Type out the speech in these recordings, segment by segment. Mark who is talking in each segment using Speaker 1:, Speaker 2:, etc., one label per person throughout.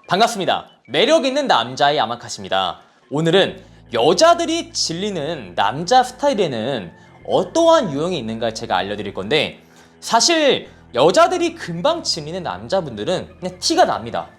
Speaker 1: 반갑습니다. 매력 있는 남자의 야마카시입니다. 오늘은 여자들이 질리는 남자 스타일에는 어떠한 유형이 있는가 제가 알려드릴 건데, 사실 여자들이 금방 질리는 남자분들은 그냥 티가 납니다.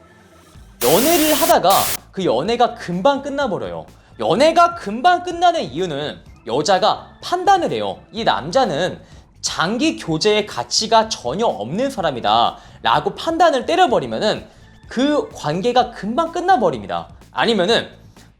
Speaker 1: 연애를 하다가 그 연애가 금방 끝나버려요. 연애가 금방 끝나는 이유는 여자가 판단을 해요. 이 남자는 장기 교제의 가치가 전혀 없는 사람이다 라고 판단을 때려버리면은 그 관계가 금방 끝나버립니다. 아니면은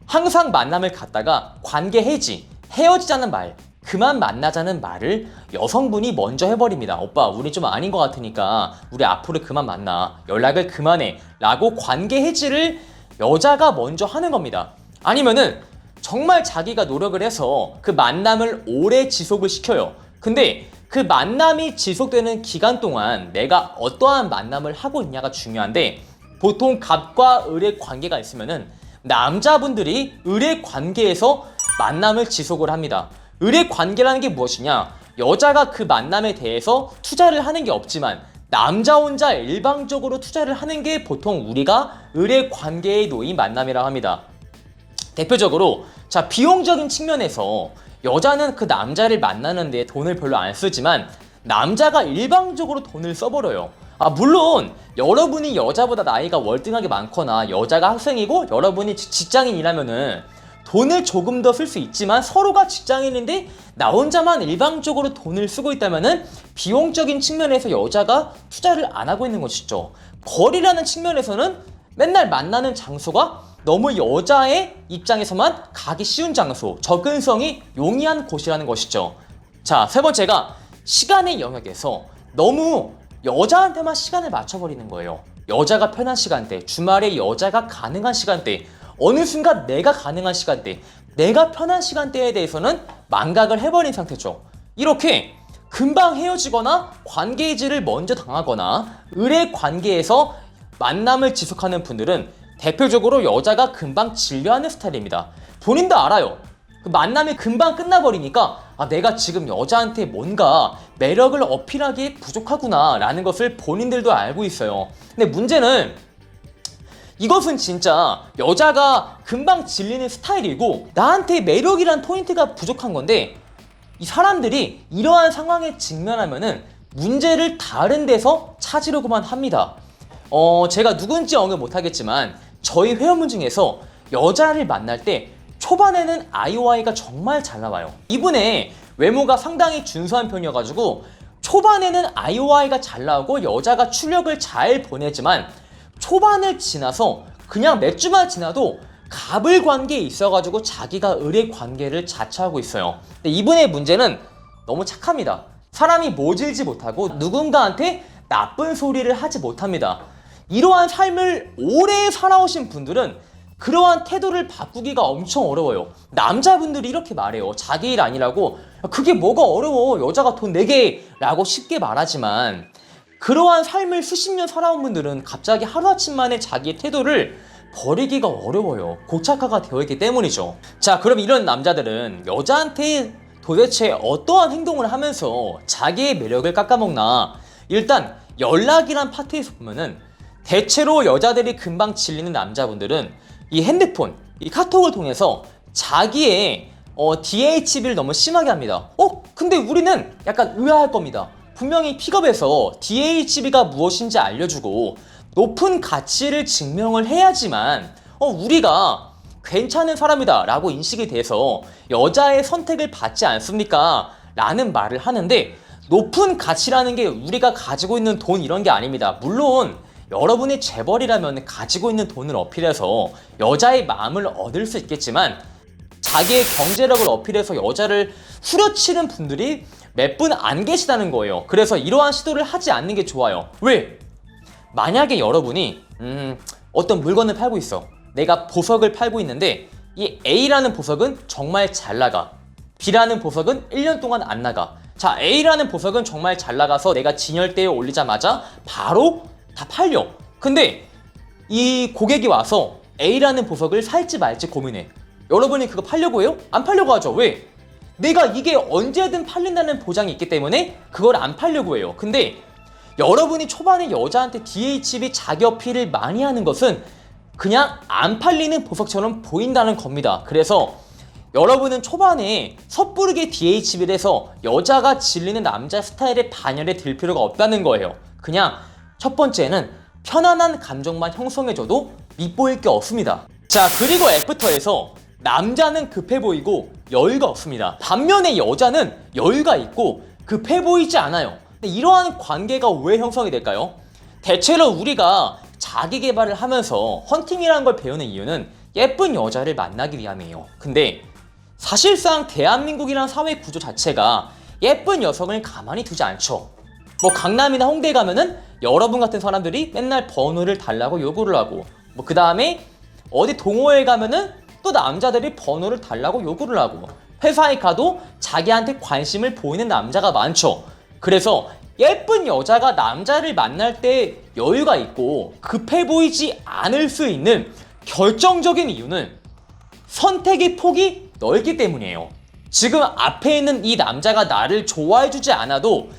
Speaker 1: 항상 만남을 갖다가 관계 해지, 헤어지자는 말, 그만 만나자는 말을 여성분이 먼저 해버립니다. 오빠, 우리 좀 아닌 것 같으니까 우리 앞으로 그만 만나, 연락을 그만해 라고 관계 해지를 여자가 먼저 하는 겁니다. 아니면은 정말 자기가 노력을 해서 그 만남을 오래 지속을 시켜요. 근데 그 만남이 지속되는 기간 동안 내가 어떠한 만남을 하고 있냐가 중요한데, 보통 갑과 을의 관계가 있으면은 남자분들이 을의 관계에서 만남을 지속을 합니다. 을의 관계라는 게 무엇이냐? 여자가 그 만남에 대해서 투자를 하는 게 없지만 남자 혼자 일방적으로 투자를 하는 게 보통 우리가 을의 관계에 놓인 만남이라고 합니다. 대표적으로 자, 비용적인 측면에서 여자는 그 남자를 만나는데 돈을 별로 안 쓰지만 남자가 일방적으로 돈을 써버려요. 물론 여러분이 여자보다 나이가 월등하게 많거나 여자가 학생이고 여러분이 직장인이라면은 돈을 조금 더 쓸 수 있지만, 서로가 직장인인데 나 혼자만 일방적으로 돈을 쓰고 있다면은 비용적인 측면에서 여자가 투자를 안 하고 있는 것이죠. 거리라는 측면에서는 맨날 만나는 장소가 너무 여자의 입장에서만 가기 쉬운 장소, 접근성이 용이한 곳이라는 것이죠. 자, 세 번째가 시간의 영역에서 너무 여자한테만 시간을 맞춰버리는 거예요. 여자가 편한 시간대, 주말에 여자가 가능한 시간대, 어느 순간 내가 가능한 시간대, 내가 편한 시간대에 대해서는 망각을 해버린 상태죠. 이렇게 금방 헤어지거나 관계 해지를 먼저 당하거나 을의 관계에서 만남을 지속하는 분들은 대표적으로 여자가 금방 질려하는 스타일입니다. 본인도 알아요. 그 만남이 금방 끝나버리니까 내가 지금 여자한테 뭔가 매력을 어필하기에 부족하구나 라는 것을 본인들도 알고 있어요. 근데 문제는 이것은 진짜 여자가 금방 질리는 스타일이고 나한테 매력이란 포인트가 부족한 건데, 이 사람들이 이러한 상황에 직면하면은 문제를 다른 데서 찾으려고만 합니다. 제가 누군지 언급 못하겠지만 저희 회원분 중에서 여자를 만날 때 초반에는 IOI가 정말 잘 나와요. 이분의 외모가 상당히 준수한 편이어가지고 초반에는 IOI가 잘 나오고 여자가 출력을 잘 보내지만 초반을 지나서 그냥 몇 주만 지나도 갑을 관계에 있어가지고 자기가 을의 관계를 자처하고 있어요. 근데 이분의 문제는 너무 착합니다. 사람이 모질지 못하고 누군가한테 나쁜 소리를 하지 못합니다. 이러한 삶을 오래 살아오신 분들은 그러한 태도를 바꾸기가 엄청 어려워요. 남자분들이 이렇게 말해요. 자기 일 아니라고. 그게 뭐가 어려워, 여자가 돈 내게 라고 쉽게 말하지만, 그러한 삶을 수십 년 살아온 분들은 갑자기 하루아침 만에 자기의 태도를 버리기가 어려워요. 고착화가 되어 있기 때문이죠. 자, 그럼 이런 남자들은 여자한테 도대체 어떠한 행동을 하면서 자기의 매력을 깎아먹나? 일단 연락이란 파트에서 보면은 대체로 여자들이 금방 질리는 남자분들은 이 핸드폰, 이 카톡을 통해서 자기의 DH비를 너무 심하게 합니다. 근데 우리는 약간 의아할 겁니다. 분명히 픽업에서 DH비가 무엇인지 알려주고 높은 가치를 증명을 해야지만 우리가 괜찮은 사람이다 라고 인식이 돼서 여자의 선택을 받지 않습니까? 라는 말을 하는데, 높은 가치라는 게 우리가 가지고 있는 돈 이런 게 아닙니다. 물론 여러분이 재벌이라면 가지고 있는 돈을 어필해서 여자의 마음을 얻을 수 있겠지만, 자기의 경제력을 어필해서 여자를 후려치는 분들이 몇 분 안 계시다는 거예요. 그래서 이러한 시도를 하지 않는 게 좋아요. 왜? 만약에 여러분이 어떤 물건을 팔고 있어. 내가 보석을 팔고 있는데 이 A라는 보석은 정말 잘 나가, B라는 보석은 1년 동안 안 나가. 자, A라는 보석은 정말 잘 나가서 내가 진열대에 올리자마자 바로 다 팔려. 근데 이 고객이 와서 A라는 보석을 살지 말지 고민해. 여러분이 그거 팔려고 해요? 안 팔려고 하죠. 왜? 내가 이게 언제든 팔린다는 보장이 있기 때문에 그걸 안 팔려고 해요. 근데 여러분이 초반에 여자한테 DHB 자기 어필을 많이 하는 것은 그냥 안 팔리는 보석처럼 보인다는 겁니다. 그래서 여러분은 초반에 섣부르게 DH를 해서 여자가 질리는 남자 스타일의 반열에 들 필요가 없다는 거예요. 그냥 첫 번째는 편안한 감정만 형성해줘도 밉보일 게 없습니다. 자, 그리고 애프터에서 남자는 급해 보이고 여유가 없습니다. 반면에 여자는 여유가 있고 급해 보이지 않아요. 근데 이러한 관계가 왜 형성이 될까요? 대체로 우리가 자기 개발을 하면서 헌팅이라는 걸 배우는 이유는 예쁜 여자를 만나기 위함이에요. 근데 사실상 대한민국이란 사회 구조 자체가 예쁜 여성을 가만히 두지 않죠. 뭐 강남이나 홍대에 가면은 여러분 같은 사람들이 맨날 번호를 달라고 요구를 하고, 뭐 그 다음에 어디 동호회에 가면은 또 남자들이 번호를 달라고 요구를 하고, 회사에 가도 자기한테 관심을 보이는 남자가 많죠. 그래서 예쁜 여자가 남자를 만날 때 여유가 있고 급해 보이지 않을 수 있는 결정적인 이유는 선택의 폭이 넓기 때문이에요. 지금 앞에 있는 이 남자가 나를 좋아해주지 않아도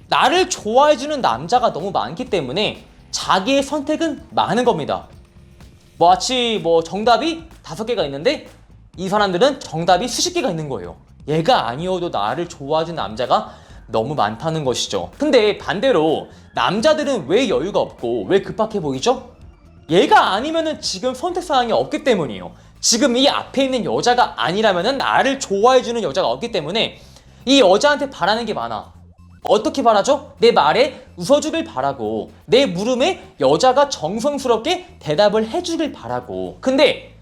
Speaker 1: 나를 좋아해주는 남자가 너무 많기 때문에 자기의 선택은 많은 겁니다. 마치 정답이 5개가 있는데 이 사람들은 정답이 수십 개가 있는 거예요. 얘가 아니어도 나를 좋아해주는 남자가 너무 많다는 것이죠. 근데 반대로 남자들은 왜 여유가 없고 왜 급박해 보이죠? 얘가 아니면은 지금 선택사항이 없기 때문이에요. 지금 이 앞에 있는 여자가 아니라면은 나를 좋아해주는 여자가 없기 때문에 이 여자한테 바라는 게 많아. 어떻게 바라죠? 내 말에 웃어주길 바라고, 내 물음에 여자가 정성스럽게 대답을 해주길 바라고. 근데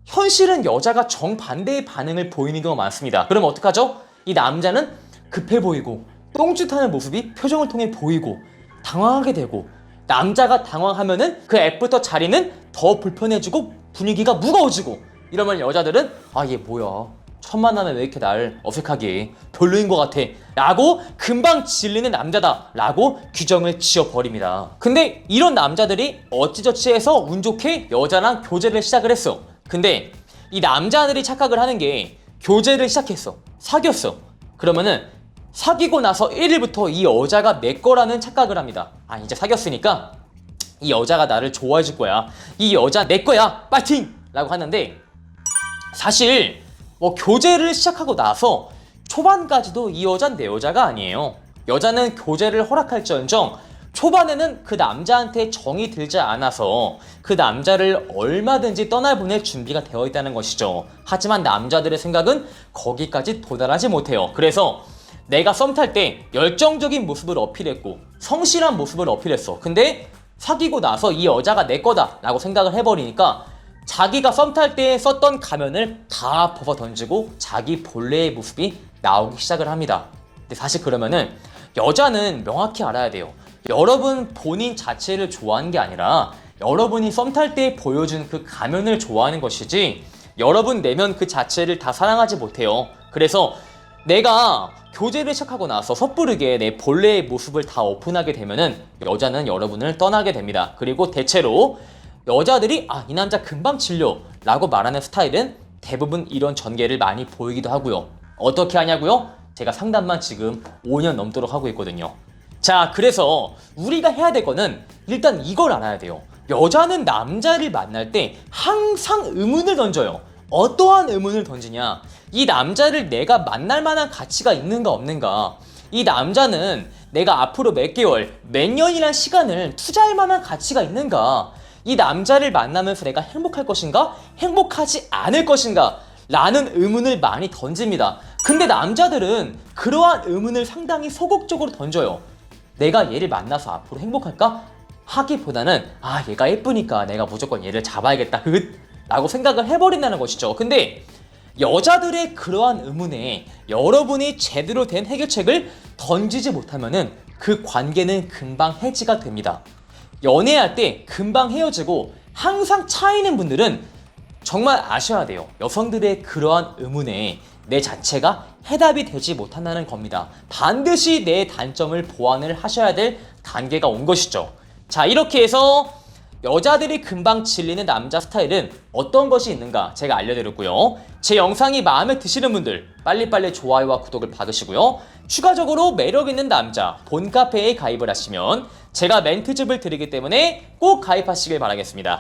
Speaker 1: 현실은 여자가 정반대의 반응을 보이는 경우가 많습니다. 그럼 어떡하죠? 이 남자는 급해 보이고 똥짓하는 모습이 표정을 통해 보이고 당황하게 되고, 남자가 당황하면은 그 애프터 자리는 더 불편해지고 분위기가 무거워지고, 이러면 여자들은 얘 뭐야, 첫 만남에 왜 이렇게 날 어색하게, 별로인 것 같아 라고 금방 질리는 남자다 라고 규정을 지어버립니다. 근데 이런 남자들이 어찌저찌 해서 운 좋게 여자랑 교제를 시작을 했어. 근데 이 남자들이 착각을 하는 게, 교제를 시작했어, 사귀었어, 그러면은 사귀고 나서 1일부터 이 여자가 내 거라는 착각을 합니다. 이제 사귀었으니까 이 여자가 나를 좋아해 줄 거야, 이 여자 내 거야, 파이팅! 라고 하는데, 사실 교제를 시작하고 나서 초반까지도 이 여자는 내 여자가 아니에요. 여자는 교제를 허락할지언정 초반에는 그 남자한테 정이 들지 않아서 그 남자를 얼마든지 떠나보낼 준비가 되어 있다는 것이죠. 하지만 남자들의 생각은 거기까지 도달하지 못해요. 그래서 내가 썸 탈 때 열정적인 모습을 어필했고 성실한 모습을 어필했어. 근데 사귀고 나서 이 여자가 내 거다 라고 생각을 해버리니까 자기가 썸 탈 때 썼던 가면을 다 벗어 던지고 자기 본래의 모습이 나오기 시작을 합니다. 근데 사실 그러면은 여자는 명확히 알아야 돼요. 여러분 본인 자체를 좋아하는 게 아니라 여러분이 썸 탈 때 보여준 그 가면을 좋아하는 것이지, 여러분 내면 그 자체를 다 사랑하지 못해요. 그래서 내가 교제를 시작하고 나서 섣부르게 내 본래의 모습을 다 오픈하게 되면은 여자는 여러분을 떠나게 됩니다. 그리고 대체로 여자들이 이 남자 금방 질려 라고 말하는 스타일은 대부분 이런 전개를 많이 보이기도 하고요. 어떻게 하냐고요? 제가 상담만 지금 5년 넘도록 하고 있거든요. 자, 그래서 우리가 해야 될 거는 일단 이걸 알아야 돼요. 여자는 남자를 만날 때 항상 의문을 던져요. 어떠한 의문을 던지냐? 이 남자를 내가 만날 만한 가치가 있는가 없는가? 이 남자는 내가 앞으로 몇 개월, 몇 년이란 시간을 투자할 만한 가치가 있는가? 이 남자를 만나면서 내가 행복할 것인가? 행복하지 않을 것인가? 라는 의문을 많이 던집니다. 근데 남자들은 그러한 의문을 상당히 소극적으로 던져요. 내가 얘를 만나서 앞으로 행복할까? 하기보다는 얘가 예쁘니까 내가 무조건 얘를 잡아야겠다 라고 생각을 해버린다는 것이죠. 근데 여자들의 그러한 의문에 여러분이 제대로 된 해결책을 던지지 못하면은 그 관계는 금방 해지가 됩니다. 연애할 때 금방 헤어지고 항상 차이는 분들은 정말 아셔야 돼요. 여성들의 그러한 의문에 내 자체가 해답이 되지 못한다는 겁니다. 반드시 내 단점을 보완을 하셔야 될 단계가 온 것이죠. 자, 이렇게 해서 여자들이 금방 질리는 남자 스타일은 어떤 것이 있는가 제가 알려드렸고요. 제 영상이 마음에 드시는 분들 빨리빨리 좋아요와 구독을 박으시고요. 추가적으로 매력있는 남자 본카페에 가입을 하시면 제가 멘트집을 드리기 때문에 꼭 가입하시길 바라겠습니다.